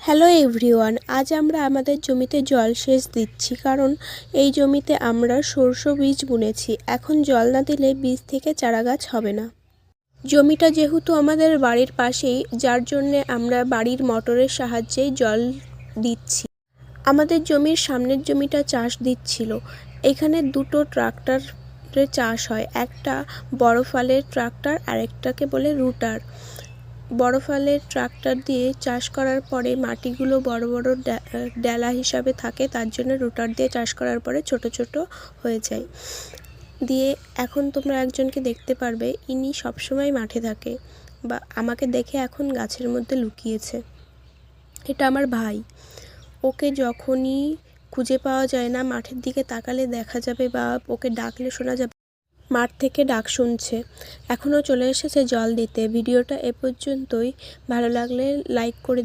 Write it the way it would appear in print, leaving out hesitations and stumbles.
Hello everyone, আজ আমরা আমাদের জমিতে জলসেচ দিচ্ছি কারণ এই জমিতে আমরা সরষে বীজ বুনেছি। এখন জল না দিলে বীজ থেকে চারা গাছ হবে না। জমিটা যেহেতু আমাদের বাড়ির পাশেই, যার জন্যে আমরা বাড়ির মোটরের সাহায্যেই জল দিচ্ছি। আমাদের জমির সামনের জমিটা চাষ দিচ্ছিল। এখানে দুটো ট্রাক্টরে চাষ হয়, একটা বড় ফালের ট্রাক্টর আর একটাকে বলে রুটার। বড় ফালের ট্রাক্টর দিয়ে চাষ করার পরে মাটিগুলো বড় বড় ডেলা হিসাবে থাকে, তার জন্য রুটার দিয়ে চাষ করার পরে ছোট ছোট হয়ে যায়। দিয়ে এখন তোমরা একজনকে দেখতে পারবে, ইনি সবসময় মাঠে থাকে বা আমাকে দেখে এখন গাছের মধ্যে লুকিয়েছে। এটা আমার ভাই। ওকে যখনই খুঁজে পাওয়া যায় না, মাঠের দিকে তাকালে দেখা যাবে বা ওকে ডাকলে শোনা যাবে মাঠ থেকে ডাক শুনছে। এখনও চলে এসেছে জল দিতে। ভিডিওটা এ পর্যন্তই। ভালো লাগলে লাইক করে